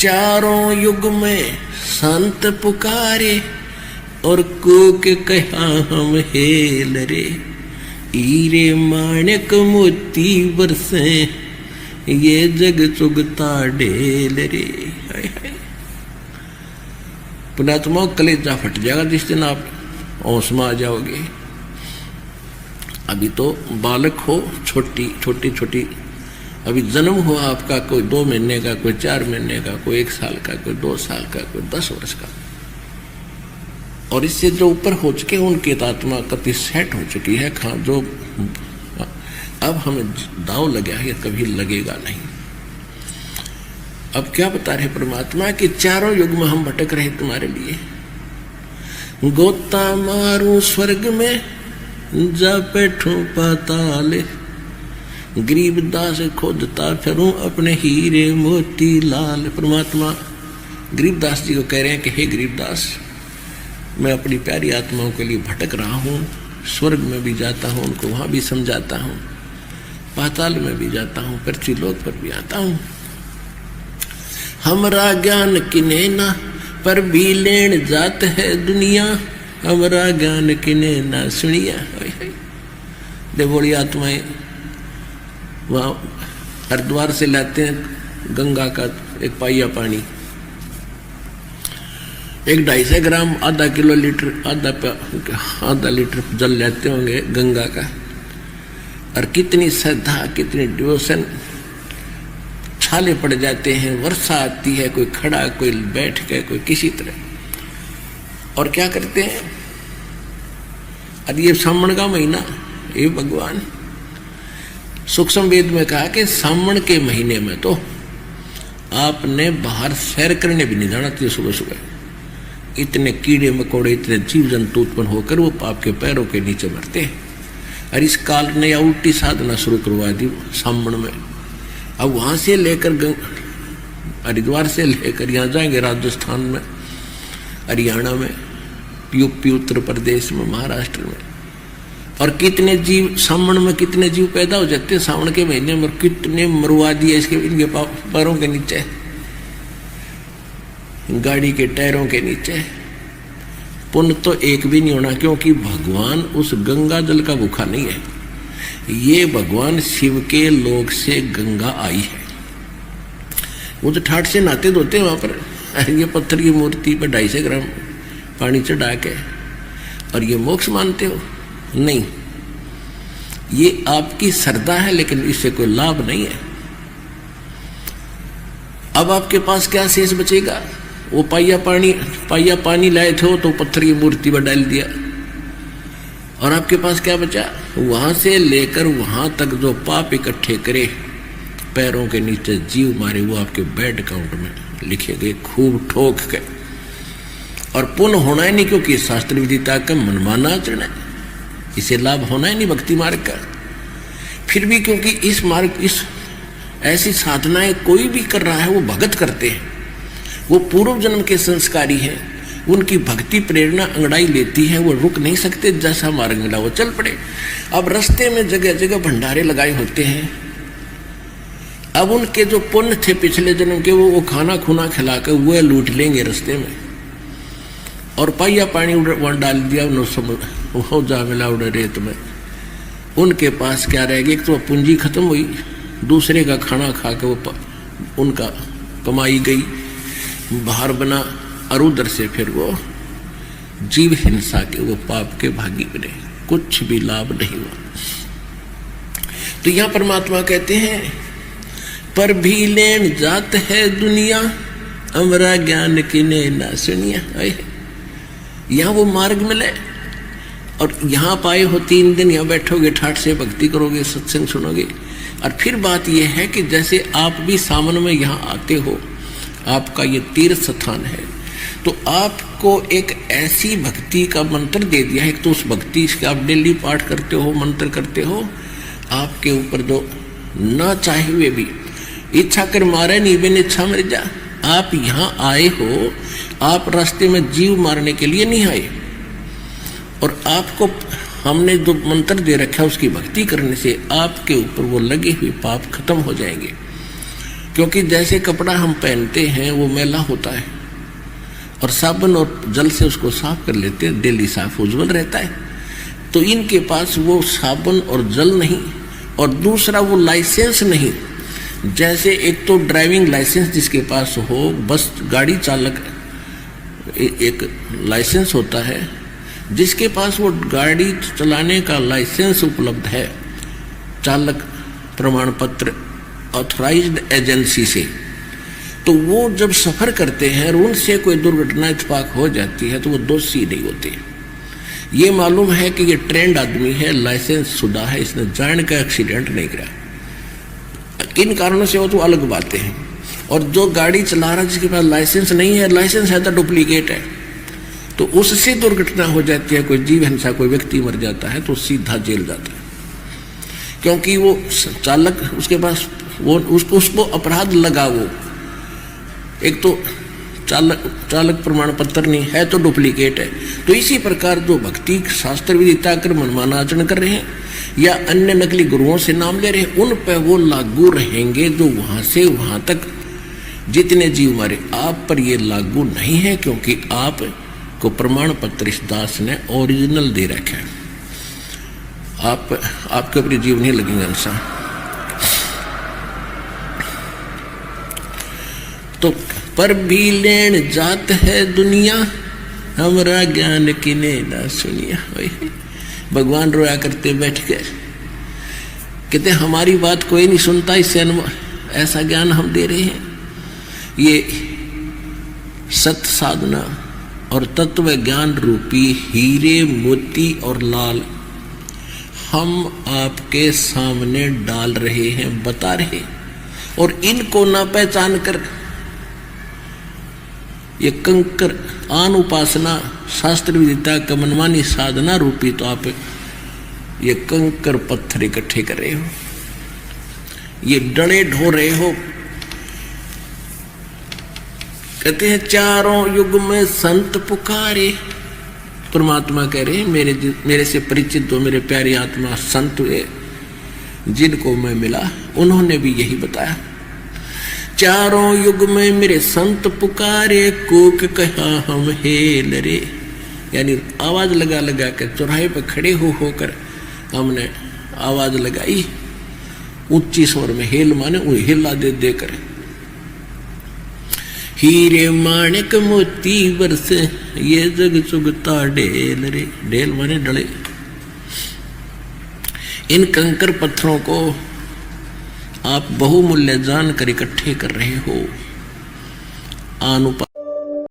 चारों युग में संत पुकारे और कूक कहा हम हेल रे, हीरे माणिक मोती बरसे ये जग चुगता ढेल रे। हाय हाय पुण्यात्मा कलेजा फट जाएगा जिस दिन आप होश में आ जाओगे। अभी तो बालक हो, छोटी छोटी छोटी अभी जन्म हुआ आपका, कोई 2 महीने का, कोई 4 महीने का, कोई 1 साल का, कोई 2 साल का, कोई 10 वर्ष का, और इससे जो ऊपर हो चुके हैं उनकी तो आत्मा कति सेट हो चुकी है। जो अब हमें दाव लगा है, कभी लगेगा नहीं। अब क्या बता रहे परमात्मा कि चारों युग में हम भटक रहे तुम्हारे लिए, गोता मारू स्वर्ग में जा बैठूं पाताल, गरीबदास खोदता फिरूं अपने हीरे मोती लाल। परमात्मा गरीबदास जी को कह रहे हैं कि हे गरीबदास, मैं अपनी प्यारी आत्माओं के लिए भटक रहा हूँ, स्वर्ग में भी जाता हूँ, उनको वहाँ भी समझाता हूँ, पाताल में भी जाता हूँ, पृथ्वीलोक पर भी आता हूँ। हमरा ज्ञान किने ना पर भी लेन जात है दुनिया, हमरा ज्ञान किने ना सुनिया। देवोड़ी आत्माएं वहाँ हरिद्वार से लाते हैं गंगा का एक पाइया पानी, 1-250 ग्राम, आधा किलो लीटर, आधा लीटर जल लेते होंगे गंगा का। और कितनी श्रद्धा, कितनी डिवोशन, छाले पड़ जाते हैं, वर्षा आती है, कोई खड़ा, कोई बैठ के, कोई किसी तरह। और क्या करते हैं, अरे ये सावन का महीना, ये भगवान सूक्ष्म वेद में कहा कि सावन के महीने में तो आपने बाहर सैर करने भी नहीं जाना चाहिए सुबह सुबह। इतने कीड़े मकोड़े, इतने जीव जंतु उत्पन्न होकर वो आपके पैरों के नीचे मरते हैं। और इस काल ने या उल्टी साधना शुरू करवा दी सावन में। अब वहां से लेकर हरिद्वार से लेकर यहाँ जाएंगे राजस्थान में, हरियाणा में, यूपी, उत्तर प्रदेश में, महाराष्ट्र में, और कितने जीव सावन में, कितने जीव पैदा हो जाते हैं सावन के महीने में, कितने मरवा दिए इसके इनके पैरों के नीचे, गाड़ी के टायरों के नीचे। पुण्य तो एक भी नहीं होना, क्योंकि भगवान उस गंगा जल का भूखा नहीं है। ये भगवान शिव के लोक से गंगा आई है। वो तो ठाठ से नहाते धोते वहां पर, ये पत्थर की मूर्ति पर 250 ग्राम पानी चढ़ा के, और ये मोक्ष मानते हो? नहीं, ये आपकी श्रद्धा है, लेकिन इससे कोई लाभ नहीं है। अब आपके पास क्या शेष बचेगा? वो पाइया पानी लाए थे तो पत्थर की मूर्ति पर डाल दिया, और आपके पास क्या बचा? वहां से लेकर वहां तक जो पाप इकट्ठे करे, पैरों के नीचे जीव मारे, वो आपके बैड अकाउंट में लिखे गए, खूब ठोक के। और पुण्य होना ही नहीं, क्योंकि शास्त्र विदिता का मनमाना आचरण है, इसे लाभ होना ही नहीं भक्ति मार्ग का। फिर भी क्योंकि इस मार्ग, इस ऐसी साधनाएं कोई भी कर रहा है, वो भगत करते हैं, वो पूर्व जन्म के संस्कारी हैं, उनकी भक्ति प्रेरणा अंगड़ाई लेती है, वो रुक नहीं सकते, जैसा मार्ग मिला वो चल पड़े। अब रास्ते में जगह जगह भंडारे लगाए होते हैं। अब उनके जो पुण्य थे पिछले जन्म के, वो खाना खुना खिलाकर वो लूट लेंगे रास्ते में, और पाइया पानी वहां डाल दिया, वो जा मिला उड़े रेत में। उनके पास क्या रहेगा? एक तो पूंजी खत्म हुई, दूसरे का खाना खा के वो उनका कमाई गई, बाहर बना, और उधर से फिर वो जीव हिंसा के, वो पाप के भागी बने, कुछ भी लाभ नहीं हुआ। तो यहां परमात्मा कहते हैं, पर भी लेन जात है दुनिया, अमरा ज्ञान किने ना सुनिया। यहाँ वो मार्ग मिले, और यहाँ पाए हो 3 दिन, यहाँ बैठोगे, ठाठ से भक्ति करोगे, सत्संग सुनोगे। और फिर बात यह है कि जैसे आप भी सावन में यहाँ आते हो, आपका ये तीर्थ स्थान है, तो आपको एक ऐसी भक्ति का मंत्र दे दिया है। एक तो उस भक्ति के आप डेली पाठ करते हो, मंत्र करते हो, आपके ऊपर जो ना चाहे हुए भी इच्छा कर मारे नहीं, बिन इच्छा मर जा। आप यहाँ आए हो, आप रास्ते में जीव मारने के लिए नहीं आए, और आपको हमने जो मंत्र दे रखा है उसकी भक्ति करने से आपके ऊपर वो लगे हुए पाप खत्म हो जाएंगे। क्योंकि जैसे कपड़ा हम पहनते हैं वो मैला होता है और साबुन और जल से उसको साफ कर लेते हैं, डेली साफ उज्जवल रहता है। तो इनके पास वो साबुन और जल नहीं और दूसरा वो लाइसेंस नहीं। जैसे एक तो ड्राइविंग लाइसेंस जिसके पास हो, बस गाड़ी चालक एक लाइसेंस होता है, जिसके पास वो गाड़ी चलाने का लाइसेंस उपलब्ध है चालक प्रमाण पत्र ऑथराइज्ड एजेंसी से, तो वो जब सफर करते हैं और उनसे कोई दुर्घटना इत्तेफाक हो जाती है तो वो दोषी नहीं होते। ये मालूम है कि ये ट्रेंड आदमी है, लाइसेंस शुदा है, इसने जान का एक्सीडेंट नहीं करा, इन कारणों से वो तो अलग बातें हैं। और जो गाड़ी चला रहा है जिसके पास लाइसेंस नहीं है, लाइसेंस है तो डुप्लीकेट है, तो उससे दुर्घटना हो जाती है, कोई जीव हिंसा, कोई व्यक्ति मर जाता है तो सीधा जेल जाता है, क्योंकि वो चालक उसके पास वो उसको अपराध लगा, वो एक तो चालक प्रमाण पत्र नहीं है तो डुप्लीकेट है। तो इसी प्रकार जो भक्ति शास्त्र विदिता कर मनमाना आचरण कर रहे हैं या अन्य नकली गुरुओं से नाम ले रहे हैं, उन पर वो लागू रहेंगे जो वहां से वहां तक जितने जीव मरे। आप पर ये लागू नहीं है, क्योंकि आप को प्रमाण पत्र इस दास ने ओरिजिनल दे रखा है। आपके ऊपर जीव नहीं लगेंगे इंसान। तो पर भी लेन जात है दुनिया, हमरा ज्ञान किने ना सुनिया। भगवान रोया करते बैठ कर, कहते हमारी बात कोई नहीं सुनता, इससे ऐसा ज्ञान हम दे रहे हैं। ये सत साधना और तत्व ज्ञान रूपी हीरे मोती और लाल हम आपके सामने डाल रहे हैं, बता रहे, और इनको ना पहचान कर ये कंकर आन उपासना शास्त्र विदिता का मनमानी साधना रूपी, तो आप ये कंकर पत्थर इकट्ठे कर रहे हो, ये डले ढो रहे हो। कहते हैं चारों युग में संत पुकारे, परमात्मा कह रहे हैं मेरे से परिचित हो मेरे प्यारे आत्मा संत हुए जिनको मैं मिला, उन्होंने भी यही बताया। चारों युग में मेरे संत पुकारे, कूक कहा हम हेल रे, यानी आवाज लगा लगा के चौराहे पर खड़े होकर हमने आवाज लगाई ऊंची स्वर में, हेल माने हिला दे देकर। हीरे माणिक मोती बरसे ये जग चुगता ढेल रे, ढेल माने डले। इन कंकर पत्थरों को आप बहुमूल्य जानकर इकट्ठे कर रहे हो।